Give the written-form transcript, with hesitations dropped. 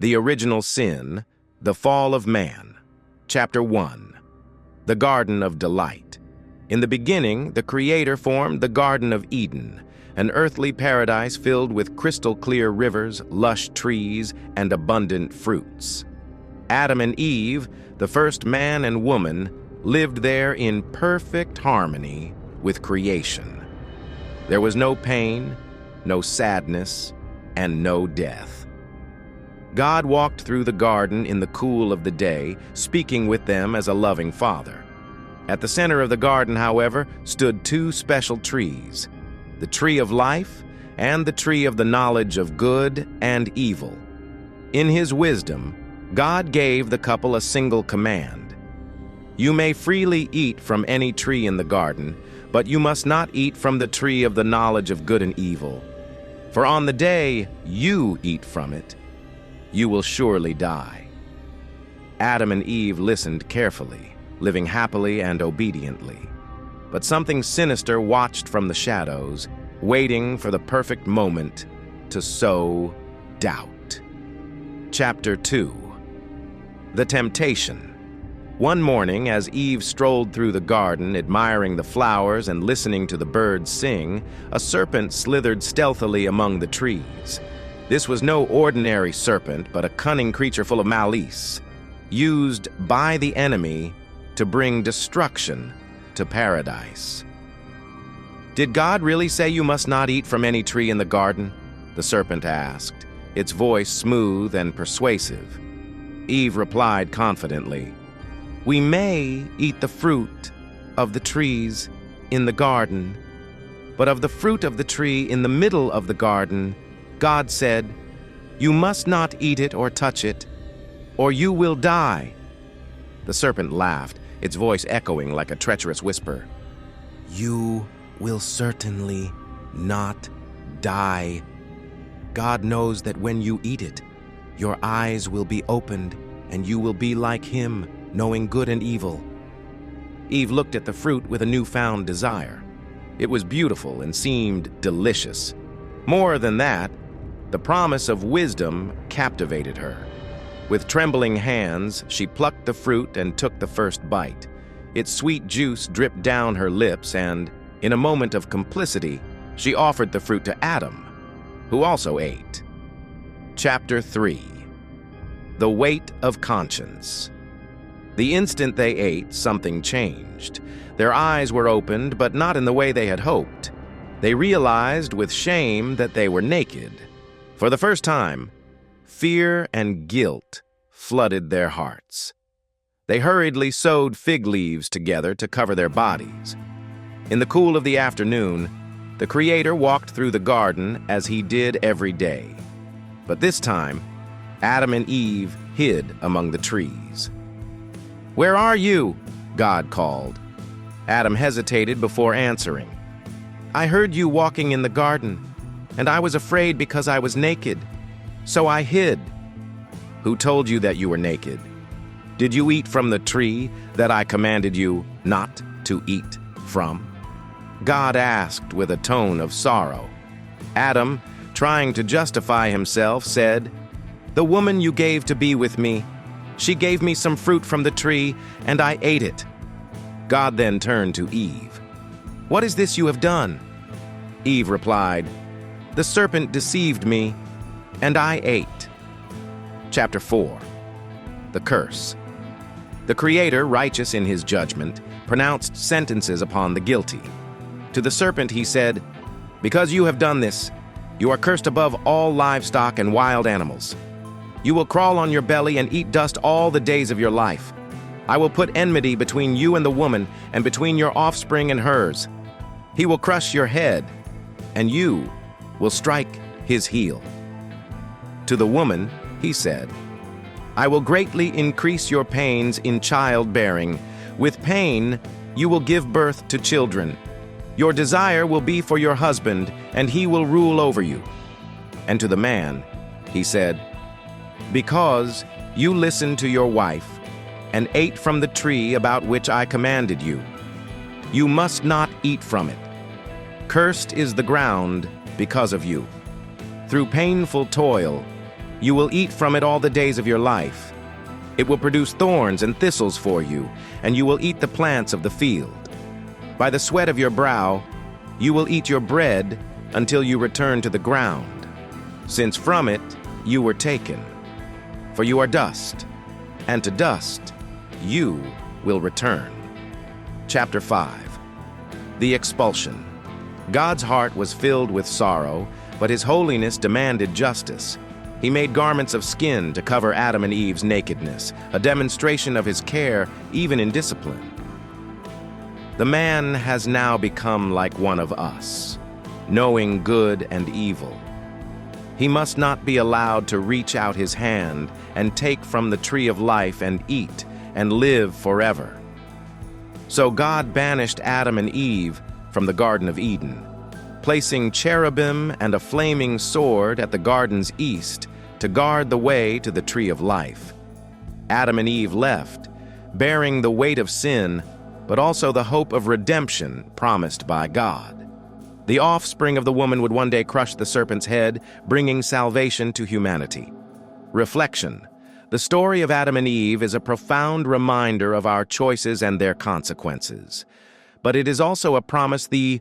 The Original Sin, The Fall of Man. Chapter 1. The Garden of Delight. In the beginning, the Creator formed the Garden of Eden, an earthly paradise filled with crystal-clear rivers, lush trees, and abundant fruits. Adam and Eve, the first man and woman, lived there in perfect harmony with creation. There was no pain, no sadness, and no death. God walked through the garden in the cool of the day, speaking with them as a loving father. At the center of the garden, however, stood two special trees, the tree of life and the tree of the knowledge of good and evil. In His wisdom, God gave the couple a single command. You may freely eat from any tree in the garden, but you must not eat from the tree of the knowledge of good and evil. For on the day you eat from it, you will surely die. Adam and Eve listened carefully, living happily and obediently. But something sinister watched from the shadows, waiting for the perfect moment to sow doubt. Chapter 2. The Temptation. One morning, as Eve strolled through the garden, admiring the flowers and listening to the birds sing, a serpent slithered stealthily among the trees. This was no ordinary serpent, but a cunning creature full of malice, used by the enemy to bring destruction to paradise. Did God really say you must not eat from any tree in the garden? The serpent asked, its voice smooth and persuasive. Eve replied confidently, We may eat the fruit of the trees in the garden, but of the fruit of the tree in the middle of the garden, God said, You must not eat it or touch it, or you will die. The serpent laughed, its voice echoing like a treacherous whisper. You will certainly not die. God knows that when you eat it, your eyes will be opened, and you will be like Him, knowing good and evil. Eve looked at the fruit with a newfound desire. It was beautiful and seemed delicious. More than that, the promise of wisdom captivated her. With trembling hands, she plucked the fruit and took the first bite. Its sweet juice dripped down her lips and, in a moment of complicity, she offered the fruit to Adam, who also ate. Chapter 3. The Weight of Conscience. The instant they ate, something changed. Their eyes were opened, but not in the way they had hoped. They realized with shame that they were naked. For the first time, fear and guilt flooded their hearts. They hurriedly sewed fig leaves together to cover their bodies. In the cool of the afternoon, the Creator walked through the garden as He did every day. But this time, Adam and Eve hid among the trees. Where are you? God called. Adam hesitated before answering. I heard you walking in the garden, and I was afraid because I was naked, so I hid. Who told you that you were naked? Did you eat from the tree that I commanded you not to eat from? God asked with a tone of sorrow. Adam, trying to justify himself, said, The woman you gave to be with me, she gave me some fruit from the tree, and I ate it. God then turned to Eve. What is this you have done? Eve replied, The serpent deceived me, and I ate. Chapter 4. The Curse. The Creator, righteous in His judgment, pronounced sentences upon the guilty. To the serpent He said, Because you have done this, you are cursed above all livestock and wild animals. You will crawl on your belly and eat dust all the days of your life. I will put enmity between you and the woman, and between your offspring and hers. He will crush your head, and you will strike his heel. To the woman, He said, I will greatly increase your pains in childbearing. With pain, you will give birth to children. Your desire will be for your husband, and he will rule over you. And to the man, He said, Because you listened to your wife, and ate from the tree about which I commanded you, you must not eat from it. Cursed is the ground because of you. Through painful toil, You will eat from it all the days of your life. It will produce thorns and thistles for you, and you will eat the plants of the field. By the sweat of your brow, you will eat your bread until you return to the ground, since from it you were taken. For you are dust, and to dust you will return. Chapter 5. The expulsion. God's heart was filled with sorrow, but his holiness demanded justice. He made garments of skin to cover Adam and Eve's nakedness, a demonstration of his care even in discipline. The man has now become like one of us, knowing good and evil. He must not be allowed to reach out his hand and take from the tree of life and eat and live forever. So God banished Adam and Eve from the Garden of Eden, placing cherubim and a flaming sword at the garden's east to guard the way to the tree of life. Adam and Eve left, bearing the weight of sin, but also the hope of redemption promised by God. The offspring of the woman would one day crush the serpent's head, bringing salvation to humanity. Reflection. The story of Adam and Eve is a profound reminder of our choices and their consequences. But it is also a promise the